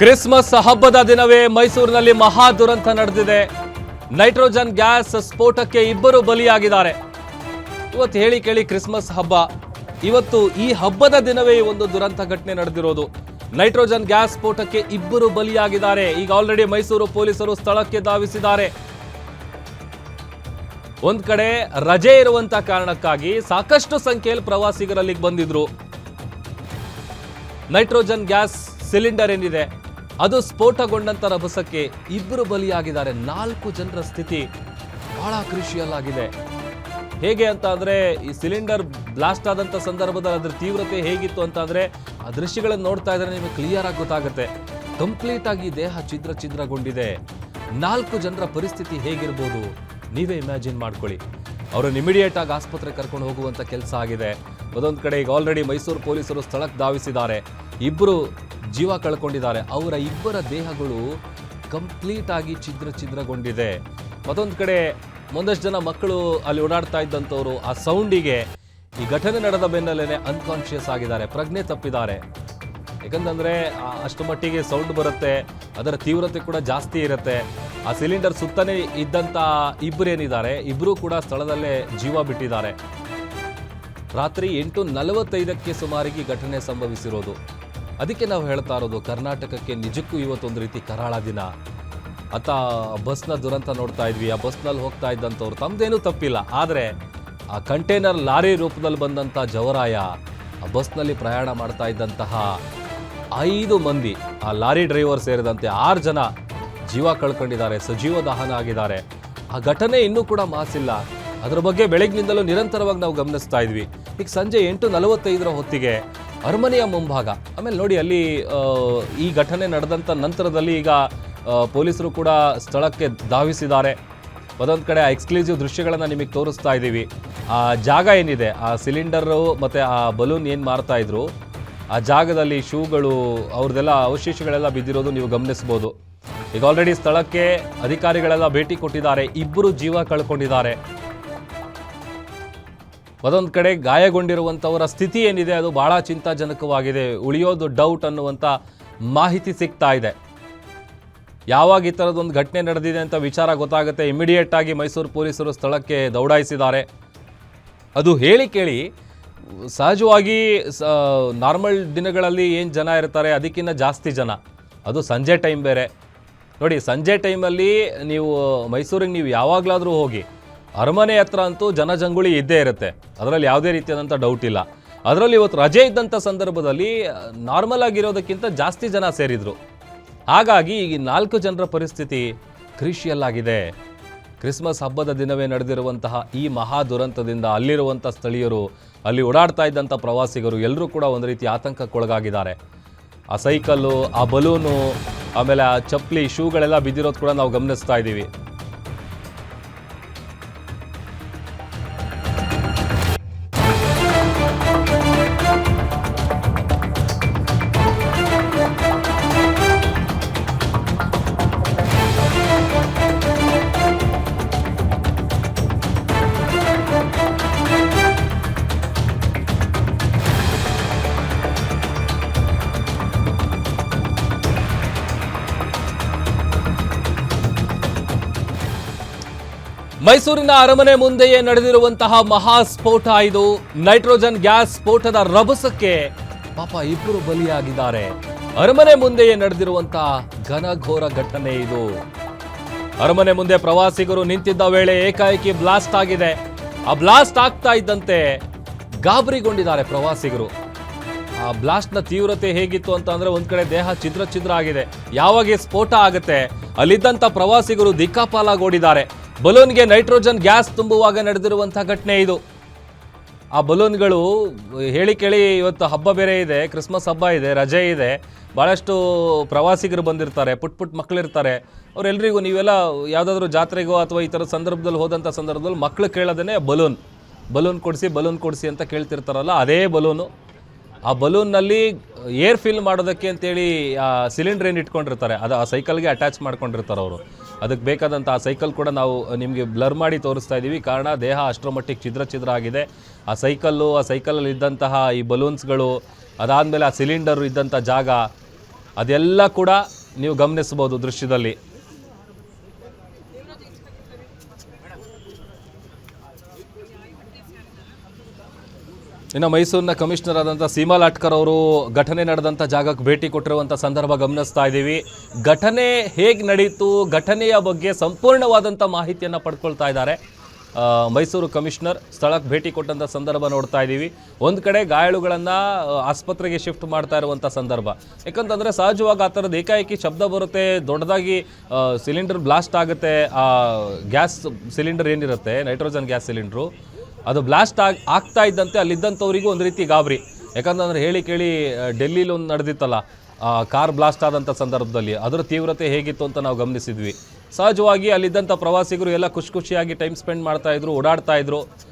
Christmas ಹಬ್ಬದ ದಿನವೇ ಮೈಸೂರಿನಲ್ಲಿ ಮಹಾ ದುರಂತ ನಡೆದಿದೆ. ನೈಟ್ರೋಜನ್ ಗ್ಯಾಸ್ ಸ್ಫೋಟಕ್ಕೆ ಇಬ್ಬರು ಬಲಿಯಾಗಿದ್ದಾರೆ. ಇವತ್ತು ಹೇಳಿ ಕೇಳಿ ಕ್ರಿಸ್ಮಸ್ ಹಬ್ಬ, ಇವತ್ತು ಈ ಹಬ್ಬದ ದಿನವೇ ಒಂದು ದುರಂತ ಘಟನೆ ನಡೆದಿರೋದು. ನೈಟ್ರೋಜನ್ ಗ್ಯಾಸ್ ಸ್ಫೋಟಕ್ಕೆ ಇಬ್ಬರು ಬಲಿಯಾಗಿದ್ದಾರೆ. ಈಗ ಆಲ್ರೆಡಿ ಮೈಸೂರು ಪೊಲೀಸರು ಸ್ಥಳಕ್ಕೆ ಧಾವಿಸಿದ್ದಾರೆ. ಒಂದ್ ಕಡೆ ರಜೆ ಇರುವಂತ ಕಾರಣಕ್ಕಾಗಿ ಸಾಕಷ್ಟು ಸಂಖ್ಯೆಯಲ್ಲಿ ಪ್ರವಾಸಿಗರಲ್ಲಿಗೆ ಬಂದಿದ್ರು. ನೈಟ್ರೋಜನ್ ಗ್ಯಾಸ್ ಸಿಲಿಂಡರ್ ಏನಿದೆ ಅದು ಸ್ಫೋಟಗೊಂಡಂತ ರಭಸಕ್ಕೆ ಇಬ್ಬರು ಬಲಿಯಾಗಿದ್ದಾರೆ. 4 ಜನರ ಸ್ಥಿತಿ ಬಹಳ ಕ್ರಿಷಿಯಲ್ ಆಗಿದೆ. ಹೇಗೆ ಅಂತ ಅಂದ್ರೆ ಈ ಸಿಲಿಂಡರ್ ಬ್ಲಾಸ್ಟ್ ಆದಂತ ಸಂದರ್ಭದಲ್ಲಿ ಅದರ ತೀವ್ರತೆ ಹೇಗಿತ್ತು ಅಂತ ಅಂದ್ರೆ ಆ ದೃಶ್ಯಗಳನ್ನು ನೋಡ್ತಾ ಇದ್ರೆ ನಿಮಗೆ ಕ್ಲಿಯರ್ ಆಗಿ ಗೊತ್ತಾಗುತ್ತೆ. ಕಂಪ್ಲೀಟ್ ಆಗಿ ದೇಹ ಛಿದ್ರಗೊಂಡಿದೆ. 4 ಜನರ ಪರಿಸ್ಥಿತಿ ಹೇಗಿರ್ಬೋದು ನೀವೇ ಇಮ್ಯಾಜಿನ್ ಮಾಡ್ಕೊಳ್ಳಿ. ಅವರನ್ನು ಇಮಿಡಿಯೇಟ್ ಆಗಿ ಆಸ್ಪತ್ರೆಗೆ ಕರ್ಕೊಂಡು ಹೋಗುವಂತ ಕೆಲಸ ಆಗಿದೆ. ಅದೊಂದು ಕಡೆ ಈಗ ಆಲ್ರೆಡಿ ಮೈಸೂರು ಪೊಲೀಸರು ಸ್ಥಳಕ್ಕೆ ಧಾವಿಸಿದ್ದಾರೆ. ಇಬ್ಬರು ಜೀವ ಕಳ್ಕೊಂಡಿದ್ದಾರೆ. ಅವರ ಇಬ್ಬರ ದೇಹಗಳು ಕಂಪ್ಲೀಟ್ ಆಗಿ ಛಿದ್ರಗೊಂಡಿದೆ. ಮತ್ತೊಂದು ಕಡೆ ಒಂದಷ್ಟು ಜನ ಮಕ್ಕಳು ಅಲ್ಲಿ ಓಡಾಡ್ತಾ ಇದ್ದಂಥವ್ರು ಆ ಸೌಂಡಿಗೆ ಈ ಘಟನೆ ನಡೆದ ಬೆನ್ನಲ್ಲೇ ಅನ್ಕಾನ್ಶಿಯಸ್ ಆಗಿದ್ದಾರೆ, ಪ್ರಜ್ಞೆ ತಪ್ಪಿದ್ದಾರೆ. ಯಾಕಂತಂದ್ರೆ ಅಷ್ಟು ಮಟ್ಟಿಗೆ ಸೌಂಡ್ ಬರುತ್ತೆ, ಅದರ ತೀವ್ರತೆ ಕೂಡ ಜಾಸ್ತಿ ಇರುತ್ತೆ. ಆ ಸಿಲಿಂಡರ್ ಸುತ್ತನೇ ಇದ್ದಂಥ ಇಬ್ಬರು ಏನಿದ್ದಾರೆ, ಇಬ್ಬರು ಕೂಡ ಸ್ಥಳದಲ್ಲೇ ಜೀವ ಬಿಟ್ಟಿದ್ದಾರೆ. ರಾತ್ರಿ 8:45 ಸುಮಾರಿಗೆ ಘಟನೆ ಸಂಭವಿಸಿರೋದು. ಅದಕ್ಕೆ ನಾವು ಹೇಳ್ತಾ ಇರೋದು ಕರ್ನಾಟಕಕ್ಕೆ ನಿಜಕ್ಕೂ ಇವತ್ತೊಂದು ರೀತಿ ಕರಾಳ ದಿನ. ಬಸ್ನ ದುರಂತ ನೋಡ್ತಾ ಇದ್ವಿ. ಆ ಬಸ್ನಲ್ಲಿ ಹೋಗ್ತಾ ಇದ್ದಂಥವ್ರು ತಮ್ಮದೇನೂ ತಪ್ಪಿಲ್ಲ, ಆದರೆ ಆ ಕಂಟೈನರ್ ಲಾರಿ ರೂಪದಲ್ಲಿ ಬಂದಂಥ ಜವರಾಯ ಆ ಬಸ್ನಲ್ಲಿ ಪ್ರಯಾಣ ಮಾಡ್ತಾ ಇದ್ದಂತಹ 5 ಮಂದಿ, ಆ ಲಾರಿ ಡ್ರೈವರ್ ಸೇರಿದಂತೆ 6 ಜನ ಜೀವ ಕಳ್ಕೊಂಡಿದ್ದಾರೆ, ಸಜೀವ ದಹನ ಆಗಿದ್ದಾರೆ. ಆ ಘಟನೆ ಇನ್ನೂ ಕೂಡ ಮಾಸಿಲ್ಲ. ಅದರ ಬಗ್ಗೆ ಬೆಳಗ್ಗಿನಿಂದಲೂ ನಿರಂತರವಾಗಿ ನಾವು ಗಮನಿಸ್ತಾ ಇದ್ವಿ. ಈಗ ಸಂಜೆ 8:45 ಹೊತ್ತಿಗೆ ಅರಮನೆಯ ಮುಂಭಾಗ, ಆಮೇಲೆ ನೋಡಿ ಅಲ್ಲಿ ಈ ಘಟನೆ ನಡೆದಂಥ ನಂತರದಲ್ಲಿ ಈಗ ಪೊಲೀಸರು ಕೂಡ ಸ್ಥಳಕ್ಕೆ ಧಾವಿಸಿದ್ದಾರೆ. ಅದೊಂದು ಕಡೆ ಆ ಎಕ್ಸ್ಕ್ಲೂಸಿವ್ ದೃಶ್ಯಗಳನ್ನು ನಿಮಗೆ ತೋರಿಸ್ತಾ ಇದ್ದೀವಿ. ಆ ಜಾಗ ಏನಿದೆ, ಆ ಸಿಲಿಂಡರು ಮತ್ತು ಆ ಬಲೂನ್ ಏನು ಮಾರ್ತಾ ಇದ್ರು ಆ ಜಾಗದಲ್ಲಿ ಶೂಗಳು ಅವ್ರದ್ದೆಲ್ಲ ಅವಶೇಷಗಳೆಲ್ಲ ಬಿದ್ದಿರೋದು ನೀವು ಗಮನಿಸ್ಬೋದು. ಈಗ ಆಲ್ರೆಡಿ ಸ್ಥಳಕ್ಕೆ ಅಧಿಕಾರಿಗಳೆಲ್ಲ ಭೇಟಿ ಕೊಟ್ಟಿದ್ದಾರೆ. ಇಬ್ಬರು ಜೀವ ಕಳ್ಕೊಂಡಿದ್ದಾರೆ. ಅದೊಂದು ಕಡೆ ಗಾಯಗೊಂಡಿರುವಂಥವರ ಸ್ಥಿತಿ ಏನಿದೆ ಅದು ಬಹಳ ಚಿಂತಾಜನಕವಾಗಿದೆ. ಉಳಿಯೋದು ಡೌಟ್ ಅನ್ನುವಂಥ ಮಾಹಿತಿ ಸಿಗ್ತಾ ಇದೆ. ಯಾವಾಗ ಈ ಥರದೊಂದು ಘಟನೆ ನಡೆದಿದೆ ಅಂತ ವಿಚಾರ ಗೊತ್ತಾಗುತ್ತೆ, ಇಮಿಡಿಯೇಟ್ ಆಗಿ ಮೈಸೂರು ಪೊಲೀಸರು ಸ್ಥಳಕ್ಕೆ ದೌಡಾಯಿಸಿದ್ದಾರೆ. ಅದು ಹೇಳಿ ಕೇಳಿ ಸಹಜವಾಗಿ ನಾರ್ಮಲ್ ದಿನಗಳಲ್ಲಿ ಏನು ಜನ ಇರ್ತಾರೆ ಅದಕ್ಕಿಂತ ಜಾಸ್ತಿ ಜನ, ಅದು ಸಂಜೆ ಟೈಮ್ ಬೇರೆ. ನೋಡಿ, ಸಂಜೆ ಟೈಮಲ್ಲಿ ನೀವು ಮೈಸೂರಿಗೆ ನೀವು ಯಾವಾಗಲಾದರೂ ಹೋಗಿ, ಅರಮನೆ ಹತ್ರ ಅಂತೂ ಜನಜಂಗುಳಿ ಇದ್ದೇ ಇರುತ್ತೆ, ಅದರಲ್ಲಿ ಯಾವುದೇ ರೀತಿಯಾದಂಥ ಡೌಟ್ ಇಲ್ಲ. ಅದರಲ್ಲಿ ಇವತ್ತು ರಜೆ ಇದ್ದಂಥ ಸಂದರ್ಭದಲ್ಲಿ ನಾರ್ಮಲ್ ಆಗಿರೋದಕ್ಕಿಂತ ಜಾಸ್ತಿ ಜನ ಸೇರಿದ್ರು. ಹಾಗಾಗಿ ಈ 4 ಜನರ ಪರಿಸ್ಥಿತಿ ಕ್ರಿಷಿಯಲ್ ಆಗಿದೆ. ಕ್ರಿಸ್ಮಸ್ ಹಬ್ಬದ ದಿನವೇ ನಡೆದಿರುವಂತಹ ಈ ಮಹಾ ದುರಂತದಿಂದ ಅಲ್ಲಿರುವಂಥ ಸ್ಥಳೀಯರು, ಅಲ್ಲಿ ಓಡಾಡ್ತಾ ಇದ್ದಂಥ ಪ್ರವಾಸಿಗರು ಎಲ್ಲರೂ ಕೂಡ ಒಂದು ರೀತಿ ಆತಂಕಕ್ಕೊಳಗಾಗಿದ್ದಾರೆ. ಆ ಸೈಕಲ್ಲು, ಆ ಬಲೂನು, ಆಮೇಲೆ ಆ ಚಪ್ಪಲಿ, ಶೂಗಳೆಲ್ಲ ಬಿದ್ದಿರೋದು ಕೂಡ ನಾವು ಗಮನಿಸ್ತಾ ಇದ್ದೀವಿ. ಮೈಸೂರಿನ ಅರಮನೆ ಮುಂದೆಯೇ ನಡೆದಿರುವಂತಹ ಮಹಾ ಸ್ಫೋಟ ಇದು. ನೈಟ್ರೋಜನ್ ಗ್ಯಾಸ್ ಸ್ಫೋಟದ ರಭಸಕ್ಕೆ ಪಾಪ ಇಬ್ಬರು ಬಲಿಯಾಗಿದ್ದಾರೆ. ಅರಮನೆ ಮುಂದೆಯೇ ನಡೆದಿರುವಂತಹ ಘನಘೋರ ಘಟನೆ ಇದು. ಅರಮನೆ ಮುಂದೆ ಪ್ರವಾಸಿಗರು ನಿಂತಿದ್ದ ವೇಳೆ ಏಕಾಏಕಿ ಬ್ಲಾಸ್ಟ್ ಆಗಿದೆ. ಆ ಬ್ಲಾಸ್ಟ್ ಆಗ್ತಾ ಇದ್ದಂತೆ ಗಾಬರಿಗೊಂಡಿದ್ದಾರೆ ಪ್ರವಾಸಿಗರು. ಆ ಬ್ಲಾಸ್ಟ್ನ ತೀವ್ರತೆ ಹೇಗಿತ್ತು ಅಂತ ಅಂದ್ರೆ ಒಂದ್ ಕಡೆ ದೇಹ ಛಿದ್ರ ಆಗಿದೆ. ಯಾವಾಗ ಸ್ಫೋಟ ಆಗುತ್ತೆ ಅಲ್ಲಿದ್ದಂಥ ಪ್ರವಾಸಿಗರು ದಿಕ್ಕಾಪಾಲಾಗೋಡಿದ್ದಾರೆ. ಬಲೂನ್ಗೆ ನೈಟ್ರೋಜನ್ ಗ್ಯಾಸ್ ತುಂಬುವಾಗ ನಡೆದಿರುವಂತಹ ಘಟನೆ ಇದು. ಆ ಬಲೂನ್ಗಳು ಹೇಳಿ ಕೇಳಿ ಇವತ್ತು ಹಬ್ಬ ಬೇರೆ ಇದೆ, ಕ್ರಿಸ್ಮಸ್ ಹಬ್ಬ ಇದೆ, ರಜೆ ಇದೆ, ಭಾಳಷ್ಟು ಪ್ರವಾಸಿಗರು ಬಂದಿರ್ತಾರೆ, ಪುಟ್ ಮಕ್ಕಳಿರ್ತಾರೆ. ಅವರೆಲ್ಲರಿಗೂ ನೀವೆಲ್ಲ ಯಾವುದಾದ್ರೂ ಜಾತ್ರೆಗೋ ಅಥವಾ ಈ ಥರ ಸಂದರ್ಭದಲ್ಲಿ ಹೋದಂಥ ಸಂದರ್ಭದಲ್ಲಿ ಮಕ್ಕಳು ಕೇಳೋದೇ ಬಲೂನ್ ಕೊಡಿಸಿ ಅಂತ ಕೇಳ್ತಿರ್ತಾರಲ್ಲ, ಅದೇ ಬಲೂನು. ಆ ಬಲೂನ್ನಲ್ಲಿ ಏರ್ ಫಿಲ್ ಮಾಡೋದಕ್ಕೆ ಅಂತೇಳಿ ಆ ಸಿಲಿಂಡರ್ ಏನು ಇಟ್ಕೊಂಡಿರ್ತಾರೆ, ಅದು ಆ ಸೈಕಲ್ಗೆ ಅಟ್ಯಾಚ್ ಮಾಡ್ಕೊಂಡಿರ್ತಾರೆ ಅವರು. ಅದಕ್ಕೆ ಬೇಕಾದಂಥ ಆ ಸೈಕಲ್ ಕೂಡ ನಾವು ನಿಮಗೆ ಬ್ಲರ್ ಮಾಡಿ ತೋರಿಸ್ತಾ ಇದ್ದೀವಿ. ಕಾರಣ ದೇಹ ಅಷ್ಟರ ಮಟ್ಟಿಗೆ ಛಿದ್ರ ಆಗಿದೆ. ಆ ಸೈಕಲ್ಲಲ್ಲಿ ಇದ್ದಂತಹ ಈ ಬಲೂನ್ಸ್ಗಳು, ಅದಾದಮೇಲೆ ಆ ಸಿಲಿಂಡರು ಇದ್ದಂಥ ಜಾಗ, ಅದೆಲ್ಲ ಕೂಡ ನೀವು ಗಮನಿಸಬಹುದು ದೃಶ್ಯದಲ್ಲಿ. ಇನ್ನು ಮೈಸೂರಿನ ಕಮಿಷನರ್ ಆದಂಥ ಸೀಮಾ ಲಾಟ್ಕರ್ ಅವರು ಘಟನೆ ನಡೆದಂಥ ಜಾಗಕ್ಕೆ ಭೇಟಿ ಕೊಟ್ಟಿರುವಂಥ ಸಂದರ್ಭ ಗಮನಿಸ್ತಾ ಇದ್ದೀವಿ. ಘಟನೆ ಹೇಗೆ ನಡೀತು, ಘಟನೆಯ ಬಗ್ಗೆ ಸಂಪೂರ್ಣವಾದಂಥ ಮಾಹಿತಿಯನ್ನು ಪಡ್ಕೊಳ್ತಾ ಇದ್ದಾರೆ ಮೈಸೂರು ಕಮಿಷನರ್. ಸ್ಥಳಕ್ಕೆ ಭೇಟಿ ಕೊಟ್ಟಂಥ ಸಂದರ್ಭ ನೋಡ್ತಾ ಇದ್ದೀವಿ. ಒಂದು ಕಡೆ ಗಾಯಾಳುಗಳನ್ನು ಆಸ್ಪತ್ರೆಗೆ ಶಿಫ್ಟ್ ಮಾಡ್ತಾ ಇರುವಂಥ ಸಂದರ್ಭ. ಯಾಕಂತಂದರೆ ಸಹಜವಾಗಿ ಆ ಥರದ್ದು ಏಕಾಏಕಿ ಶಬ್ದ ಬರುತ್ತೆ, ದೊಡ್ಡದಾಗಿ ಸಿಲಿಂಡರ್ ಬ್ಲಾಸ್ಟ್ ಆಗುತ್ತೆ. ಆ ಗ್ಯಾಸ್ ಸಿಲಿಂಡರ್ ಏನಿರುತ್ತೆ, ನೈಟ್ರೋಜನ್ ಗ್ಯಾಸ್ ಸಿಲಿಂಡ್ರು, ಅದು ಬ್ಲಾಸ್ಟ್ ಆಗ್ತಾ ಇದ್ದಂತೆ ಅಲ್ಲಿದ್ದಂಥವರಿಗೂ ಒಂದು ರೀತಿ ಗಾಬರಿ. ಯಾಕಂತಂದರೆ ಹೇಳಿ ಕೇಳಿ ಡೆಲ್ಲಿಲಿ ಒಂದು ನಡೆದಿತ್ತಲ್ಲ ಕಾರ್ ಬ್ಲಾಸ್ಟ್ ಆದಂಥ ಸಂದರ್ಭದಲ್ಲಿ, ಅದರ ತೀವ್ರತೆ ಹೇಗಿತ್ತು ಅಂತ ನಾವು ಗಮನಿಸಿದ್ವಿ. ಸಹಜವಾಗಿ ಅಲ್ಲಿದ್ದಂಥ ಪ್ರವಾಸಿಗರು ಎಲ್ಲ ಖುಷಿಯಾಗಿ ಟೈಮ್ ಸ್ಪೆಂಡ್ ಮಾಡ್ತಾಯಿದ್ರು, ಓಡಾಡ್ತಾ ಇದ್ರು.